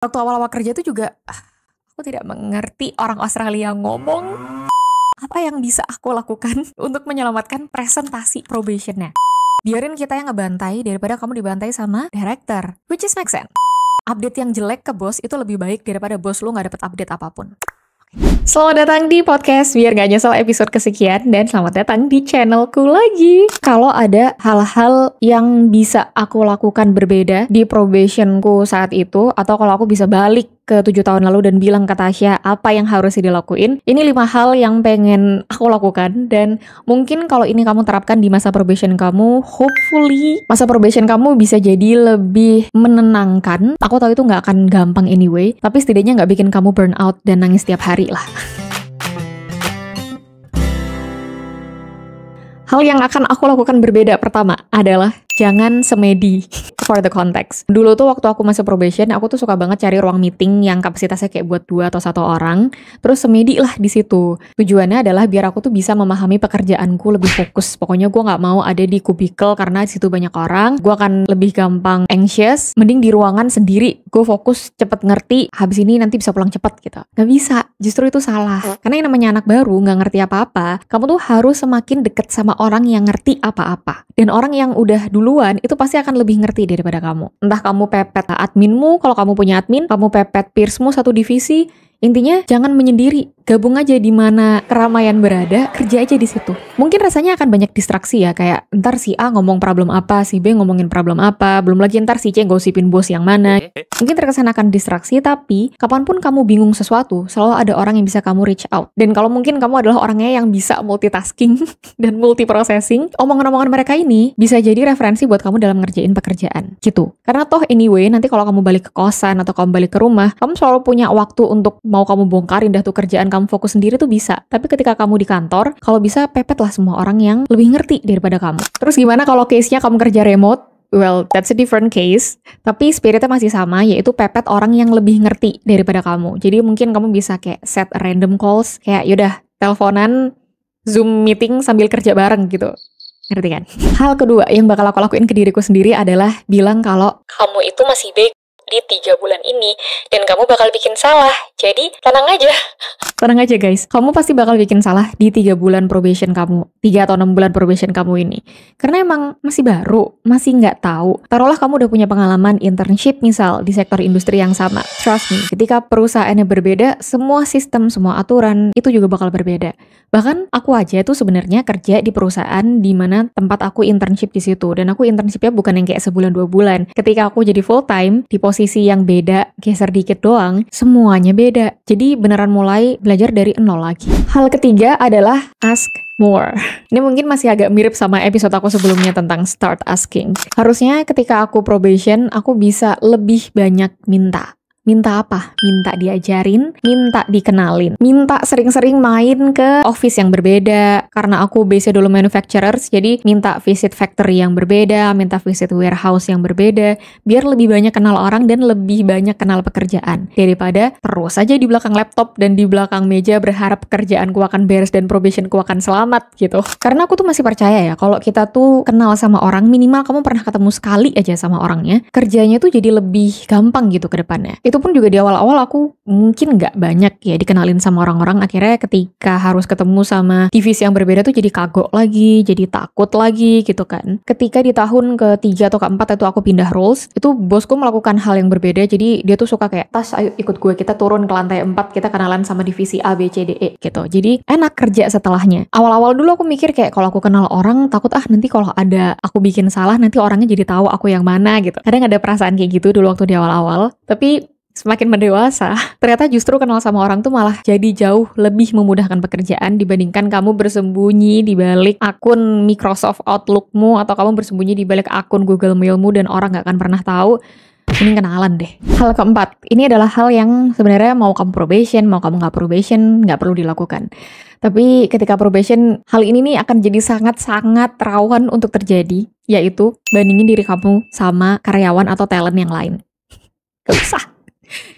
Waktu awal-awal kerja tuh juga aku tidak mengerti orang Australia ngomong. Apa yang bisa aku lakukan untuk menyelamatkan presentasi probationnya? Biarin kita yang ngebantai daripada kamu dibantai sama director, which is make sense. Update yang jelek ke bos itu lebih baik daripada bos lu nggak dapet update apapun. Selamat datang di podcast Biar Gak Nyesel episode kesekian, dan selamat datang di channelku lagi. Kalau ada hal-hal yang bisa aku lakukan berbeda di probationku saat itu, atau kalau aku bisa balik ke 7 tahun lalu dan bilang ke Tasya apa yang harus dilakuin, ini 5 hal yang pengen aku lakukan. Dan mungkin kalau ini kamu terapkan di masa probation kamu, hopefully masa probation kamu bisa jadi lebih menenangkan. Aku tahu itu gak akan gampang anyway, tapi setidaknya gak bikin kamu burn out dan nangis tiap hari lah. Hal yang akan aku lakukan berbeda pertama adalah jangan semedi. For the context, dulu tuh waktu aku masih probation, aku tuh suka banget cari ruang meeting yang kapasitasnya kayak buat 2 atau 1 orang, terus semedi lah di situ. Tujuannya adalah biar aku tuh bisa memahami pekerjaanku lebih fokus. Pokoknya gue nggak mau ada di kubikel karena di situ banyak orang. Gue akan lebih gampang anxious. Mending di ruangan sendiri, gue fokus, cepet ngerti. Habis ini nanti bisa pulang cepet gitu. Gak bisa, justru itu salah. Karena yang namanya anak baru nggak ngerti apa-apa, kamu tuh harus semakin deket sama orang yang ngerti apa-apa. Dan orang yang udah duluan itu pasti akan lebih ngerti daripada kamu. Entah kamu pepet adminmu, kalau kamu punya admin, kamu pepet peersmu satu divisi. Intinya jangan menyendiri, gabung aja di mana keramaian berada, kerja aja di situ. Mungkin rasanya akan banyak distraksi ya, kayak ntar si A ngomong problem apa, si B ngomongin problem apa, belum lagi ntar si C gosipin bos yang mana. Mungkin terkesan akan distraksi, tapi kapanpun kamu bingung sesuatu, selalu ada orang yang bisa kamu reach out. Dan kalau mungkin kamu adalah orangnya yang bisa multitasking dan multiprocessing, omongan-omongan mereka ini bisa jadi referensi buat kamu dalam ngerjain pekerjaan gitu. Karena toh anyway, nanti kalau kamu balik ke kosan atau kamu balik ke rumah, kamu selalu punya waktu untuk mau kamu bongkarin dah tuh kerjaan kamu fokus sendiri tuh bisa. Tapi ketika kamu di kantor, kalau bisa pepet lah semua orang yang lebih ngerti daripada kamu. Terus gimana kalau case-nya kamu kerja remote? Well, that's a different case. Tapi spiritnya masih sama, yaitu pepet orang yang lebih ngerti daripada kamu. Jadi mungkin kamu bisa kayak set random calls, kayak yaudah teleponan, Zoom meeting sambil kerja bareng gitu. Ngerti kan? Hal kedua yang bakal aku lakuin ke diriku sendiri adalah bilang kalau kamu itu masih baik di 3 bulan ini, dan kamu bakal bikin salah, jadi tenang aja. Tenang aja guys, kamu pasti bakal bikin salah di 3 bulan probation kamu, 3 atau 6 bulan probation kamu ini. Karena emang masih baru, masih nggak tahu. Taruhlah kamu udah punya pengalaman internship misal di sektor industri yang sama. Trust me, ketika perusahaannya berbeda, semua sistem, semua aturan itu juga bakal berbeda. Bahkan aku aja tuh sebenarnya kerja di perusahaan di mana tempat aku internship di situ, dan aku internshipnya bukan yang kayak sebulan 2 bulan. Ketika aku jadi full time di posisi yang beda, geser dikit doang, semuanya beda. Jadi beneran mulai belajar dari nol lagi. Hal ketiga adalah ask more. Ini mungkin masih agak mirip sama episode aku sebelumnya tentang start asking. Harusnya ketika aku probation, aku bisa lebih banyak minta. Minta apa? Minta diajarin, minta dikenalin, minta sering-sering main ke office yang berbeda. Karena aku base-nya dulu manufacturers, jadi minta visit factory yang berbeda, minta visit warehouse yang berbeda, biar lebih banyak kenal orang dan lebih banyak kenal pekerjaan. Daripada terus aja di belakang laptop dan di belakang meja berharap pekerjaanku akan beres dan probationku akan selamat gitu. Karena aku tuh masih percaya ya, kalau kita tuh kenal sama orang, minimal kamu pernah ketemu sekali aja sama orangnya, kerjanya tuh jadi lebih gampang gitu ke depannya. Itu pun juga di awal-awal aku mungkin nggak banyak ya dikenalin sama orang-orang. Akhirnya ketika harus ketemu sama divisi yang berbeda tuh jadi kagok lagi, jadi takut lagi gitu kan. Ketika di tahun ke-3 atau ke-4 itu aku pindah roles, itu bosku melakukan hal yang berbeda. Jadi dia tuh suka kayak, Tas ayo ikut gue, kita turun ke lantai 4, kita kenalan sama divisi A, B, C, D, E gitu. Jadi enak kerja setelahnya. Awal-awal dulu aku mikir kayak kalau aku kenal orang, takut nanti kalau ada aku bikin salah nanti orangnya jadi tahu aku yang mana gitu. Kadang ada perasaan kayak gitu dulu waktu di awal-awal. Tapi semakin mendewasa, ternyata justru kenal sama orang tuh malah jadi jauh lebih memudahkan pekerjaan dibandingkan kamu bersembunyi di balik akun Microsoft Outlook-mu atau kamu bersembunyi di balik akun Google Mail-mu dan orang gak akan pernah tahu. Mending kenalan deh. Hal keempat, ini adalah hal yang sebenarnya mau kamu probation, mau kamu gak probation, gak perlu dilakukan. Tapi ketika probation, hal ini nih akan jadi sangat-sangat rawan untuk terjadi, yaitu bandingin diri kamu sama karyawan atau talent yang lain. Gak usah.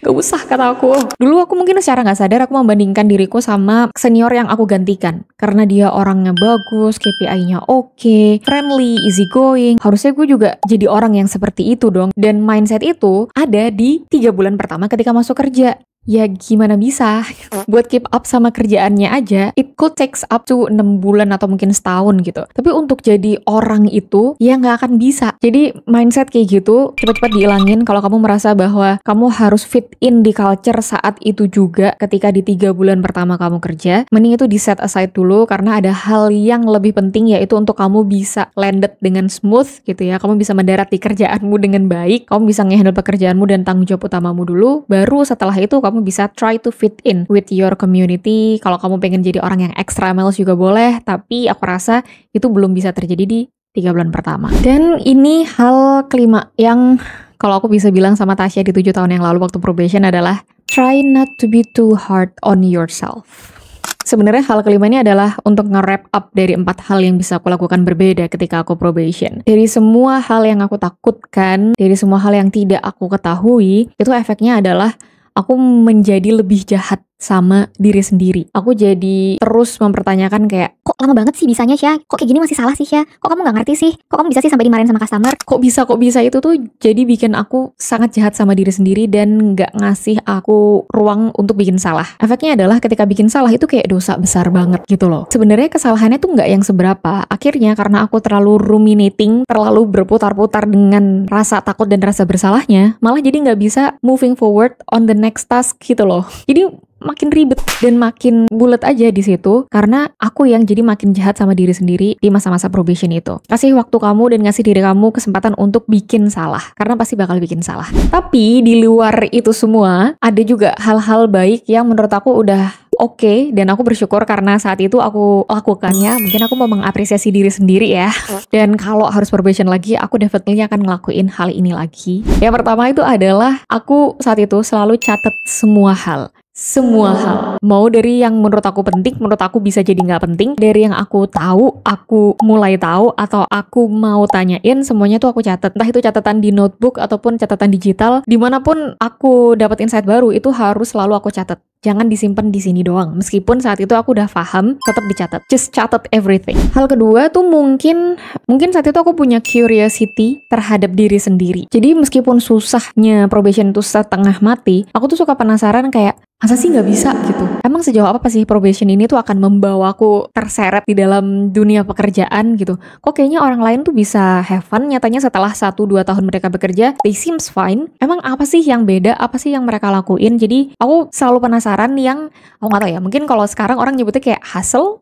Gak usah kata aku. Dulu aku mungkin secara gak sadar aku membandingkan diriku sama senior yang aku gantikan. Karena dia orangnya bagus, KPI-nya oke, friendly, easy going. Harusnya gue juga jadi orang yang seperti itu dong. Dan mindset itu ada di 3 bulan pertama ketika masuk kerja. Ya gimana bisa, buat keep up sama kerjaannya aja, it could takes up to 6 bulan atau mungkin setahun gitu. Tapi untuk jadi orang itu, ya nggak akan bisa. Jadi mindset kayak gitu, cepat-cepat dihilangin kalau kamu merasa bahwa kamu harus fit in di culture saat itu juga ketika di 3 bulan pertama kamu kerja. Mending itu di set aside dulu, karena ada hal yang lebih penting yaitu untuk kamu bisa landed dengan smooth gitu ya. Kamu bisa mendarat di kerjaanmu dengan baik, kamu bisa ngehandle pekerjaanmu dan tanggung jawab utamamu dulu, baru setelah itu kamu bisa try to fit in with your community. Kalau kamu pengen jadi orang yang extra miles juga boleh, tapi aku rasa itu belum bisa terjadi di 3 bulan pertama. Dan ini hal kelima yang kalau aku bisa bilang sama Tasya di 7 tahun yang lalu waktu probation adalah try not to be too hard on yourself. Sebenarnya hal kelima ini adalah untuk nge-wrap up dari 4 hal yang bisa aku lakukan berbeda ketika aku probation. Dari semua hal yang aku takutkan, dari semua hal yang tidak aku ketahui, itu efeknya adalah aku menjadi lebih jahat sama diri sendiri. Aku jadi terus mempertanyakan kayak, kok lama banget sih bisanya Syah? Kok kayak gini masih salah sih Syah? Kok kamu gak ngerti sih? Kok kamu bisa sih sampai dimarahin sama customer? Kok bisa itu tuh jadi bikin aku sangat jahat sama diri sendiri dan gak ngasih aku ruang untuk bikin salah. Efeknya adalah ketika bikin salah itu kayak dosa besar banget gitu loh. Sebenarnya kesalahannya tuh gak yang seberapa. Akhirnya karena aku terlalu ruminating, terlalu berputar-putar dengan rasa takut dan rasa bersalahnya, malah jadi gak bisa moving forward on the next task gitu loh. Jadi makin ribet dan makin bulet aja di situ karena aku yang jadi makin jahat sama diri sendiri di masa-masa probation itu. Kasih waktu kamu dan ngasih diri kamu kesempatan untuk bikin salah karena pasti bakal bikin salah. Tapi di luar itu semua ada juga hal-hal baik yang menurut aku udah oke, dan aku bersyukur karena saat itu aku lakukannya. Mungkin aku mau mengapresiasi diri sendiri ya. Dan kalau harus probation lagi, aku definitely akan ngelakuin hal ini lagi. Yang pertama itu adalah aku saat itu selalu catat semua hal. Semua hal, mau dari yang menurut aku penting, menurut aku bisa jadi nggak penting, dari yang aku tahu, aku mulai tahu, atau aku mau tanyain, semuanya tuh aku catat. Entah itu catatan di notebook ataupun catatan digital, dimanapun aku dapat insight baru itu harus selalu aku catat. Jangan disimpan di sini doang. Meskipun saat itu aku udah paham, tetap dicatat. Just catat everything. Hal kedua tuh mungkin saat itu aku punya curiosity terhadap diri sendiri. Jadi meskipun susahnya probation itu setengah mati, aku tuh suka penasaran kayak, masa sih nggak bisa gitu? Emang sejauh apa sih probation ini tuh akan membawaku terseret di dalam dunia pekerjaan gitu? Kok kayaknya orang lain tuh bisa have fun, nyatanya setelah 1-2 tahun mereka bekerja, they seems fine. Emang apa sih yang beda? Apa sih yang mereka lakuin? Jadi aku selalu penasaran yang, aku nggak tahu ya, mungkin kalau sekarang orang nyebutnya kayak hustle.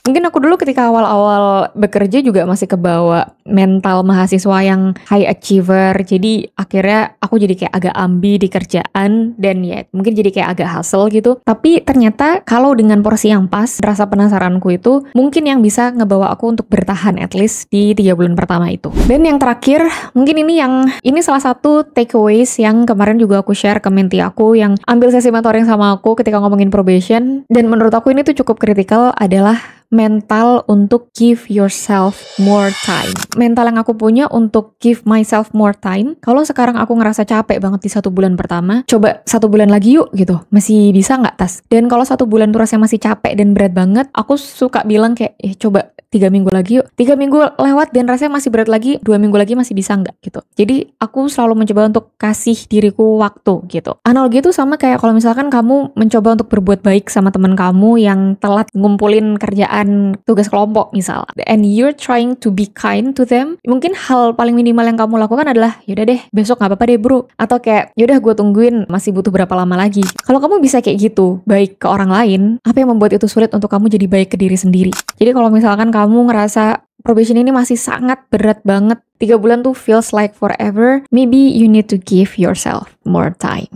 Mungkin aku dulu ketika awal-awal bekerja juga masih kebawa mental mahasiswa yang high achiever. Jadi akhirnya aku jadi kayak agak ambi di kerjaan dan ya mungkin jadi kayak agak hustle gitu. Tapi ternyata kalau dengan porsi yang pas, rasa penasaranku itu mungkin yang bisa ngebawa aku untuk bertahan at least di 3 bulan pertama itu. Dan yang terakhir, mungkin ini salah satu takeaways yang kemarin juga aku share ke mentee aku yang ambil sesi mentoring sama aku ketika ngomongin probation. Dan menurut aku ini tuh cukup kritikal adalah mental untuk give yourself more time. Mental yang aku punya untuk give myself more time. Kalau sekarang aku ngerasa capek banget di 1 bulan pertama, coba 1 bulan lagi yuk gitu. Masih bisa nggak Tas? Dan kalau 1 bulan tuh rasanya masih capek dan berat banget, aku suka bilang kayak, coba 3 minggu lagi yuk. 3 minggu lewat dan rasanya masih berat lagi, 2 minggu lagi masih bisa nggak gitu. Jadi aku selalu mencoba untuk kasih diriku waktu gitu. Analogi itu sama kayak kalau misalkan kamu mencoba untuk berbuat baik sama teman kamu yang telat ngumpulin kerjaan tugas kelompok misal, and you're trying to be kind to them, mungkin hal paling minimal yang kamu lakukan adalah yaudah deh besok gak apa-apa deh bro, atau kayak yaudah gue tungguin masih butuh berapa lama lagi. Kalau kamu bisa kayak gitu baik ke orang lain, apa yang membuat itu sulit untuk kamu jadi baik ke diri sendiri? Jadi kalau misalkan kamu ngerasa probation ini masih sangat berat banget, 3 bulan tuh feels like forever, maybe you need to give yourself more time.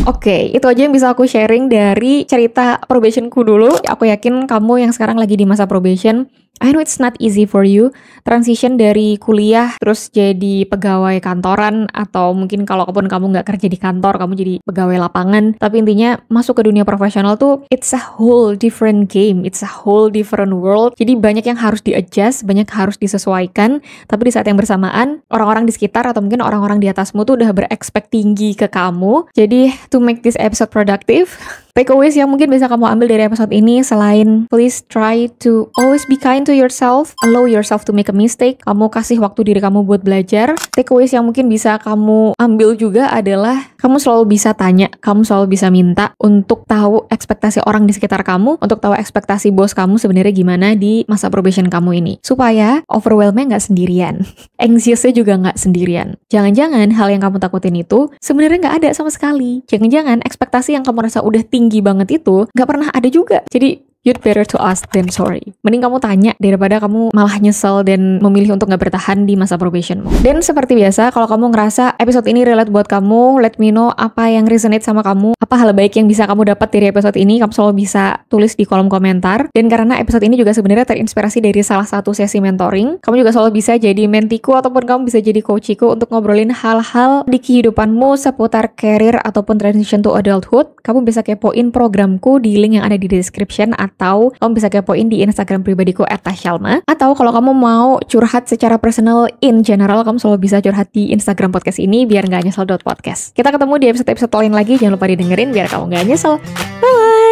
Oke, itu aja yang bisa aku sharing dari cerita probationku dulu. Aku yakin kamu yang sekarang lagi di masa probation I know it's not easy for you, transition dari kuliah terus jadi pegawai kantoran, atau mungkin kalaupun kamu nggak kerja di kantor, kamu jadi pegawai lapangan. Tapi intinya masuk ke dunia profesional tuh it's a whole different game, it's a whole different world. Jadi banyak yang harus di-adjust, banyak harus disesuaikan. Tapi di saat yang bersamaan, orang-orang di sekitar atau mungkin orang-orang di atasmu tuh udah berekspek tinggi ke kamu. Jadi to make this episode productive, takeaways yang mungkin bisa kamu ambil dari episode ini selain please try to always be kind to yourself, allow yourself to make a mistake, kamu kasih waktu diri kamu buat belajar. Takeaways yang mungkin bisa kamu ambil juga adalah kamu selalu bisa tanya, kamu selalu bisa minta untuk tahu ekspektasi orang di sekitar kamu, untuk tahu ekspektasi bos kamu sebenarnya gimana di masa probation kamu ini, supaya overwhelm-nya nggak sendirian, anxious-nya juga nggak sendirian. Jangan-jangan hal yang kamu takutin itu sebenarnya nggak ada sama sekali. Jangan-jangan ekspektasi yang kamu rasa udah tinggi banget itu nggak pernah ada juga. Jadi you'd better to ask than sorry. Mending kamu tanya daripada kamu malah nyesel dan memilih untuk gak bertahan di masa probationmu. Dan seperti biasa, kalau kamu ngerasa episode ini relate buat kamu, let me know apa yang resonate sama kamu, apa hal baik yang bisa kamu dapat dari episode ini, kamu selalu bisa tulis di kolom komentar. Dan karena episode ini juga sebenarnya terinspirasi dari salah satu sesi mentoring, kamu juga selalu bisa jadi mentiku ataupun kamu bisa jadi coachiku untuk ngobrolin hal-hal di kehidupanmu seputar career ataupun transition to adulthood. Kamu bisa kepoin programku di link yang ada di description, atau kamu bisa kepoin di Instagram pribadiku @tashalma. Atau kalau kamu mau curhat secara personal in general, kamu selalu bisa curhat di Instagram podcast ini biar nggak nyesel.podcast. Kita ketemu di episode-episode lain lagi, jangan lupa didengerin biar kamu nggak nyesel. Bye!